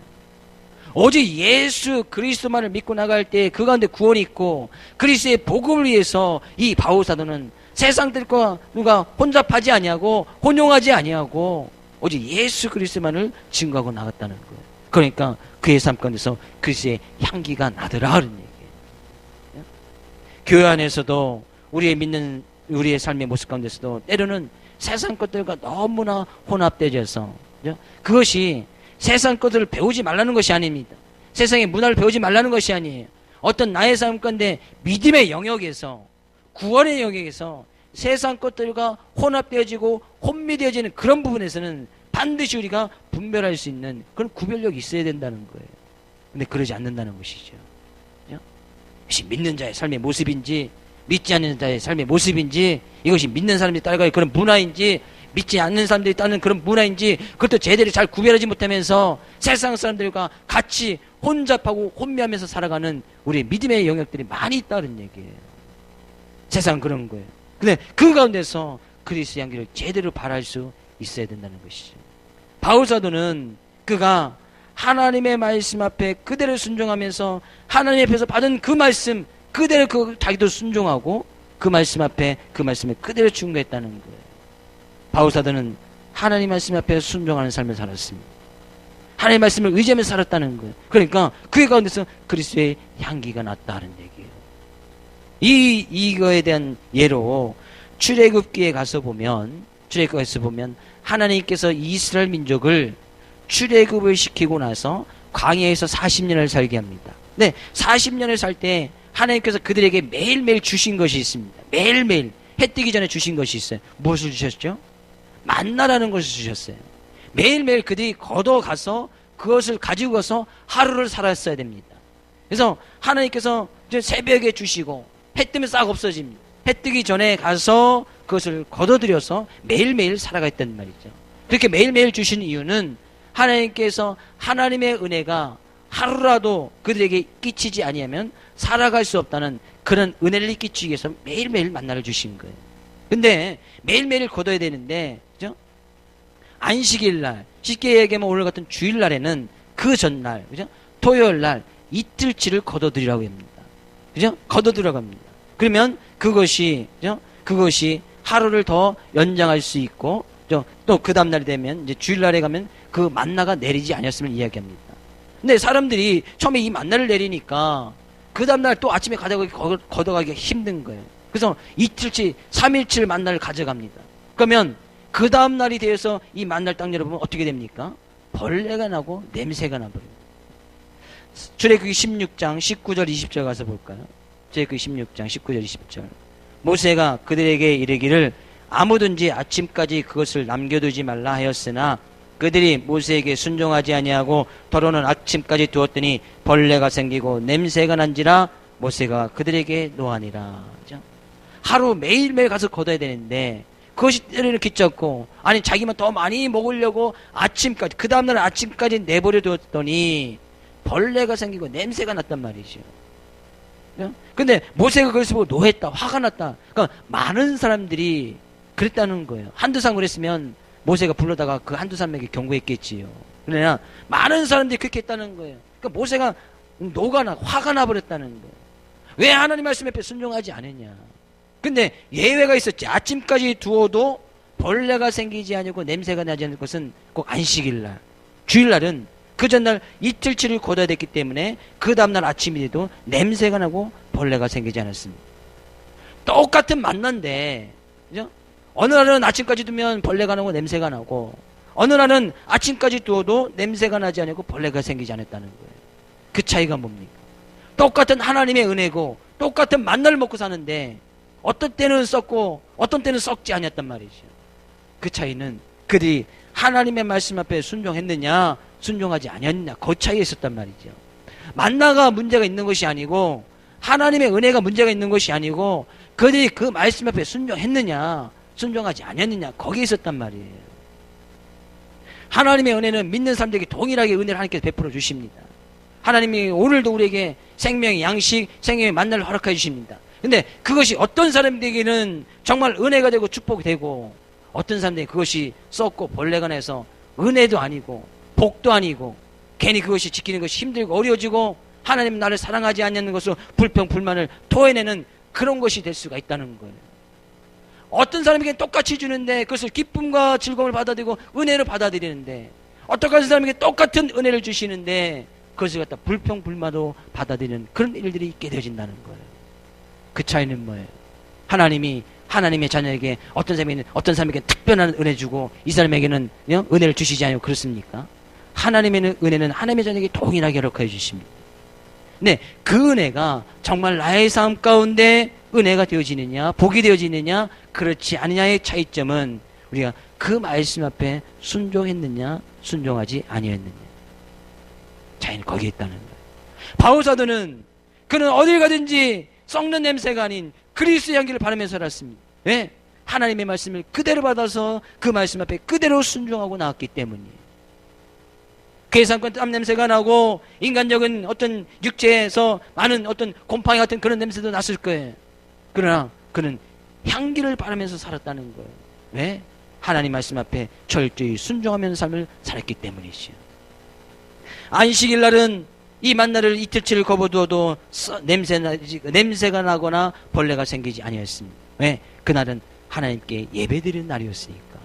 오직 예수 그리스도만을 믿고 나갈 때 그 가운데 구원이 있고 그리스도의 복음을 위해서 이 바울사도는 세상들과 누가 혼잡하지 아니하고 혼용하지 아니하고 오직 예수 그리스도만을 증거하고 나갔다는 거예요. 그러니까 그의 삶 가운데서 그리스도의 향기가 나더라 하는 얘기예요. 교회 안에서도 우리의 믿는 우리의 삶의 모습 가운데서도 때로는 세상 것들과 너무나 혼합되어서 그것이 세상 것들을 배우지 말라는 것이 아닙니다. 세상의 문화를 배우지 말라는 것이 아니에요. 어떤 나의 삶 가운데 믿음의 영역에서 구원의 영역에서 세상 것들과 혼합되어지고 혼미되어지는 그런 부분에서는 반드시 우리가 분별할 수 있는 그런 구별력이 있어야 된다는 거예요. 근데 그러지 않는다는 것이죠. 이것이 믿는 자의 삶의 모습인지 믿지 않는 자의 삶의 모습인지 이것이 믿는 사람들이 따라가는 그런 문화인지 믿지 않는 사람들이 따르는 그런 문화인지 그것도 제대로 잘 구별하지 못하면서 세상 사람들과 같이 혼잡하고 혼미하면서 살아가는 우리의 믿음의 영역들이 많이 있다는 얘기예요. 세상은 그런 거예요. 근데 그 가운데서 그리스도의 향기를 제대로 바랄 수 있어야 된다는 것이죠. 바울사도는 그가 하나님의 말씀 앞에 그대로 순종하면서 하나님 앞에서 받은 그 말씀 그대로 자기도 순종하고 그 말씀 앞에 그 말씀에 그대로 충고했다는 거예요. 바울사도는 하나님 말씀 앞에 순종하는 삶을 살았습니다. 하나님 말씀을 의지하면서 살았다는 거예요. 그러니까 그의 가운데서 그리스도의 향기가 났다는 얘기예요. 이거에 대한 예로 출애굽기에 가서 보면 하나님께서 이스라엘 민족을 출애굽을 시키고 나서 광야에서 40년을 살게 합니다. 네, 40년을 살 때 하나님께서 그들에게 매일매일 주신 것이 있습니다. 매일매일 해 뜨기 전에 주신 것이 있어요. 무엇을 주셨죠? 만나라는 것을 주셨어요. 매일매일 그들이 걷어가서 그것을 가지고 가서 하루를 살았어야 됩니다. 그래서 하나님께서 이제 새벽에 주시고 해 뜨면 싹 없어집니다. 해 뜨기 전에 가서 그것을 걷어들여서 매일매일 살아가 있단 말이죠. 그렇게 매일매일 주신 이유는 하나님께서 하나님의 은혜가 하루라도 그들에게 끼치지 아니하면 살아갈 수 없다는 그런 은혜를 끼치기 위해서 매일매일 만나를 주신 거예요. 근데 매일매일 걷어야 되는데 그죠? 안식일 날, 쉽게 얘기하면 오늘 같은 주일날에는 그 전날, 그죠? 토요일 날 이틀치를 걷어들이라고 합니다. 그죠? 걷어들이라고 합니다. 그러면 그것이, 그죠? 그것이 하루를 더 연장할 수 있고, 또 그 다음날이 되면 이제 주일날에 가면 그 만나가 내리지 않았음을 이야기합니다. 근데 사람들이 처음에 이 만나를 내리니까 그 다음날 또 아침에 걷어가기가 힘든 거예요. 그래서 이틀치, 3일치를 만나를 가져갑니다. 그러면 그 다음날이 되어서 이 만날 딱 열어보면 어떻게 됩니까? 벌레가 나고 냄새가 나버려요. 출애굽기 16장 19절 20절 가서 볼까요? 출애굽기 16장 19절 20절 모세가 그들에게 이르기를 아무든지 아침까지 그것을 남겨두지 말라 하였으나 그들이 모세에게 순종하지 아니하고 더러는 아침까지 두었더니 벌레가 생기고 냄새가 난지라 모세가 그들에게 노하니라. 하루 매일매일 가서 걷어야 되는데 그것이 때로는 귀찮고 아니 자기만 더 많이 먹으려고 아침까지 그 다음날 아침까지 내버려 두었더니 벌레가 생기고 냄새가 났단 말이죠. 근데 모세가 그걸 보고 노했다, 화가 났다. 그러니까 많은 사람들이 그랬다는 거예요. 한두 사람 그랬으면 모세가 불러다가 그 한두 사람에게 경고했겠지요. 그러나 많은 사람들이 그렇게 했다는 거예요. 그러니까 모세가 화가 나버렸다는 거예요. 왜 하나님 말씀 앞에 순종하지 않았냐. 근데 예외가 있었지. 아침까지 두어도 벌레가 생기지 않고 냄새가 나지 않을 것은 꼭 안식일날. 주일날은 그 전날 이틀치를 거둬야 됐기 때문에 그 다음날 아침이 돼도 냄새가 나고 벌레가 생기지 않았습니다. 똑같은 만난데, 그죠? 어느 날은 아침까지 두면 벌레가 나고 냄새가 나고, 어느 날은 아침까지 두어도 냄새가 나지 않고 벌레가 생기지 않았다는 거예요. 그 차이가 뭡니까? 똑같은 하나님의 은혜고 똑같은 만나를 먹고 사는데 어떤 때는 썩고 어떤 때는 썩지 않았단 말이죠. 그 차이는 그들이 하나님의 말씀 앞에 순종했느냐 순종하지 아니었느냐, 그 차이에 있었단 말이죠. 만나가 문제가 있는 것이 아니고 하나님의 은혜가 문제가 있는 것이 아니고 그들이 그 말씀 앞에 순종했느냐 순종하지 아니었느냐, 거기에 있었단 말이에요. 하나님의 은혜는 믿는 사람들에게 동일하게 은혜를 하나님께서 베풀어 주십니다. 하나님이 오늘도 우리에게 생명의 양식, 생명의 만나를 허락해 주십니다. 근데 그것이 어떤 사람들에게는 정말 은혜가 되고 축복이 되고, 어떤 사람들에게 그것이 썩고 벌레가 나서 은혜도 아니고 복도 아니고 괜히 그것이 지키는 것이 힘들고 어려워지고 하나님 나를 사랑하지 않는 것으로 불평 불만을 토해내는 그런 것이 될 수가 있다는 거예요. 어떤 사람에게는 똑같이 주는데 그것을 기쁨과 즐거움을 받아들이고 은혜로 받아들이는데, 어떤 사람에게 똑같은 은혜를 주시는데 그것을 갖다 불평 불만으로 받아들이는 그런 일들이 있게 되어진다는 거예요. 그 차이는 뭐예요? 하나님이 하나님의 자녀에게 어떤 사람에게 특별한 은혜 주고 이 사람에게는 은혜를 주시지 않고 그렇습니까? 하나님의 은혜는 하나님의 자녀에게 동일하게 허락해 주십니다. 네, 그 은혜가 정말 나의 삶 가운데 은혜가 되어지느냐 복이 되어지느냐 그렇지 않느냐의 차이점은 우리가 그 말씀 앞에 순종했느냐 순종하지 아니했느냐, 차이는 거기에 있다는 거예요. 바울 사도는 그는 어딜 가든지 썩는 냄새가 아닌 그리스도의 향기를 바라면서 살았습니다. 왜? 하나님의 말씀을 그대로 받아서 그 말씀 앞에 그대로 순종하고 나왔기 때문이에요. 괴상권 땀 냄새가 나고 인간적인 어떤 육체에서 많은 어떤 곰팡이 같은 그런 냄새도 났을 거예요. 그러나 그는 향기를 바라면서 살았다는 거예요. 왜? 하나님 말씀 앞에 철저히 순종하면서 삶을 살았기 때문이지요. 안식일 날은 이 만나를 이틀치를 거부두어도 냄새가 나거나 벌레가 생기지 아니었습니다. 왜? 그날은 하나님께 예배드리는 날이었으니까.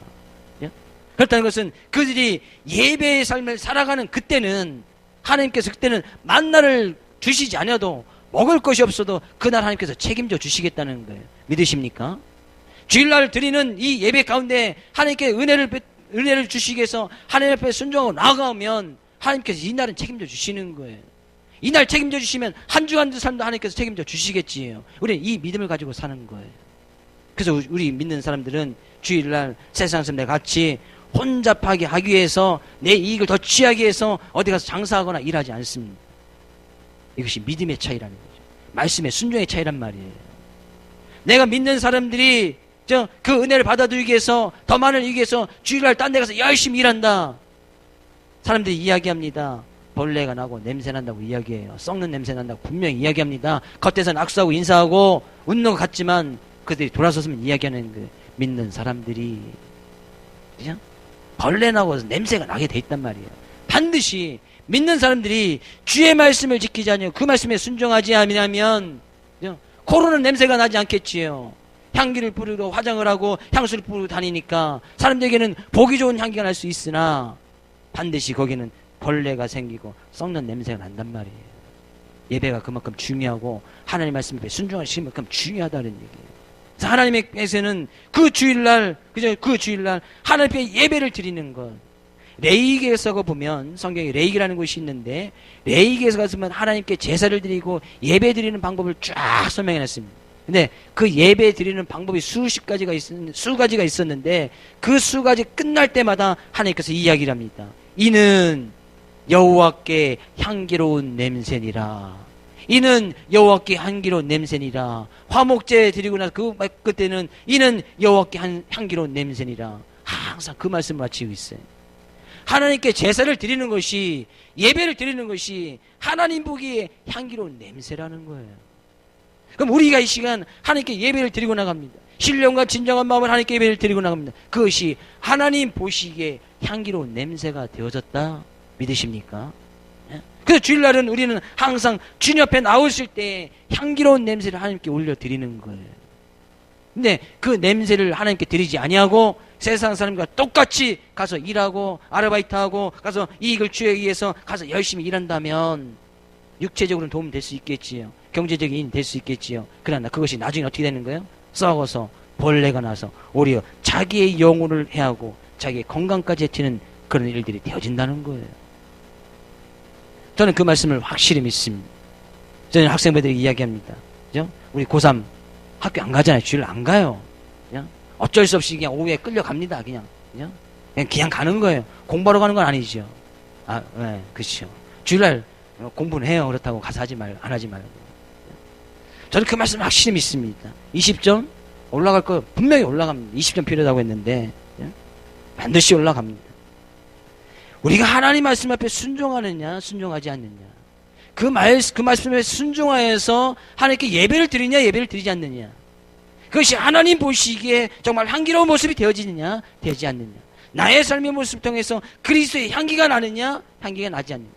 그렇다는 것은 그들이 예배의 삶을 살아가는 그때는 하나님께서 그때는 만나를 주시지 않아도 먹을 것이 없어도 그날 하나님께서 책임져 주시겠다는 거예요. 믿으십니까? 주일날 드리는 이 예배 가운데 하나님께 은혜를 주시기 위해서 하나님 앞에 순종하고 나아가면 하나님께서 이날은 책임져 주시는 거예요. 이날 책임져 주시면 한 주간 삶도 하나님께서 책임져 주시겠지요. 우리는 이 믿음을 가지고 사는 거예요. 그래서 우리 믿는 사람들은 주일날 세상에서 내가 같이 혼잡하게 하기 위해서 내 이익을 더 취하기 위해서 어디 가서 장사하거나 일하지 않습니다. 이것이 믿음의 차이라는 거죠. 말씀의 순종의 차이란 말이에요. 내가 믿는 사람들이 그 은혜를 받아들이기 위해서 더 많은 이기 위해서 주일날 딴 데 가서 열심히 일한다. 사람들이 이야기합니다. 벌레가 나고 냄새 난다고 이야기해요. 썩는 냄새 난다고 분명히 이야기합니다. 겉에서는 악수하고 인사하고 웃는 것 같지만 그들이 돌아서서면 이야기하는 그 믿는 사람들이 그죠? 벌레 나고 냄새가 나게 돼 있단 말이에요. 반드시 믿는 사람들이 주의 말씀을 지키지 않으면 그 말씀에 순종하지 않으면 코로는 냄새가 나지 않겠지요. 향기를 뿌리고 화장을 하고 향수를 뿌리고 다니니까 사람들에게는 보기 좋은 향기가 날 수 있으나 반드시 거기는 벌레가 생기고 썩는 냄새가 난단 말이에요. 예배가 그만큼 중요하고 하나님 말씀 앞에 순종하시는 만큼 중요하다는 얘기예요. 그래서 하나님께서는 그 주일날 하나님 앞에 예배를 드리는 것, 레위기에서 보면 성경에 레위기라는 곳이 있는데 레위기에서 가서면 하나님께 제사를 드리고 예배 드리는 방법을 쫙 설명해 놨습니다. 근데 그 예배 드리는 방법이 수 가지가 있었는데 그 수 가지 끝날 때마다 하나님께서 이야기를 합니다. 이는 여호와께 향기로운 냄새니라. 이는 여호와께 향기로운 냄새니라. 화목제 드리고 나서 그때는 이는 여호와께 향기로운 냄새니라. 항상 그 말씀을 마치고 있어요. 하나님께 제사를 드리는 것이, 예배를 드리는 것이 하나님 보기에 향기로운 냄새라는 거예요. 그럼 우리가 이 시간 하나님께 예배를 드리고 나갑니다. 신령과 진정한 마음을 하나님께 예배를 드리고 나갑니다. 그것이 하나님 보시기에 향기로운 냄새가 되어졌다. 믿으십니까? 그래서 주일날은 우리는 항상 주님 앞에 나오실 때 향기로운 냄새를 하나님께 올려드리는 거예요. 근데 그 냄새를 하나님께 드리지 아니하고 세상 사람과 똑같이 가서 일하고 아르바이트하고 가서 이익을 취하기 위해서 가서 열심히 일한다면 육체적으로는 도움이 될 수 있겠지요. 경제적인 힘이 될 수 있겠지요. 그러나 그것이 나중에 어떻게 되는 거예요? 썩어서 벌레가 나서 오히려 자기의 영혼을 해하고 자기의 건강까지 해치는 그런 일들이 되어진다는 거예요. 저는 그 말씀을 확실히 믿습니다. 저는 학생들에게 이야기합니다. 그죠? 우리 고3 학교 안 가잖아요. 주일 안 가요. 그냥 어쩔 수 없이 그냥 오후에 끌려갑니다. 그냥 가는 거예요. 공부하러 가는 건 아니죠. 네, 그렇죠. 주일날 공부는 해요. 그렇다고 가서 안 하지 말고. 저는 그 말씀 확실히 믿습니다. 20점 올라갈 거 분명히 올라갑니다. 20점 필요하다고 했는데 반드시 올라갑니다. 우리가 하나님 말씀 앞에 순종하느냐 순종하지 않느냐, 그 말씀에 순종하여서 하나님께 예배를 드리냐 예배를 드리지 않느냐, 그것이 하나님 보시기에 정말 향기로운 모습이 되어지느냐 되지 않느냐, 나의 삶의 모습을 통해서 그리스도의 향기가 나느냐 향기가 나지 않느냐,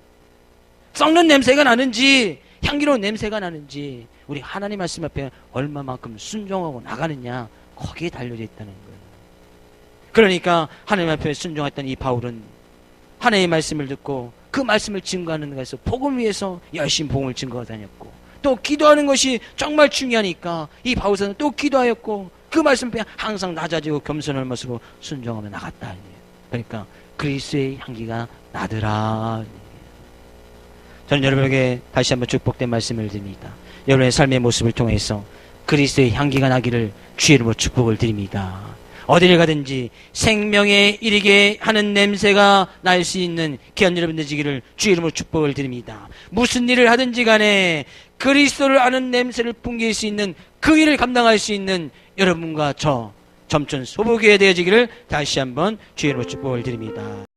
썩는 냄새가 나는지 향기로운 냄새가 나는지 우리 하나님 말씀 앞에 얼마만큼 순종하고 나가느냐, 거기에 달려져 있다는 거예요. 그러니까 하나님 앞에 순종했던 이 바울은 하나님의 말씀을 듣고 그 말씀을 증거하는 것에서 복음을 위해서 열심히 복음을 증거하고 다녔고, 또 기도하는 것이 정말 중요하니까 이 바울사는 또 기도하였고 그 말씀 앞에 항상 낮아지고 겸손한 모습으로 순종하며 나갔다. 그러니까 그리스도의 향기가 나더라. 저는 여러분에게 다시 한번 축복된 말씀을 드립니다. 여러분의 삶의 모습을 통해서 그리스도의 향기가 나기를 주의 이름으로 축복을 드립니다. 어디를 가든지 생명에 이르게 하는 냄새가 날 수 있는 귀한 여러분 되시기를 주의 이름으로 축복을 드립니다. 무슨 일을 하든지 간에 그리스도를 아는 냄새를 풍길 수 있는 그 일을 감당할 수 있는 여러분과 저 점촌 소부교회 되어지기를 다시 한번 주의 이름으로 축복을 드립니다.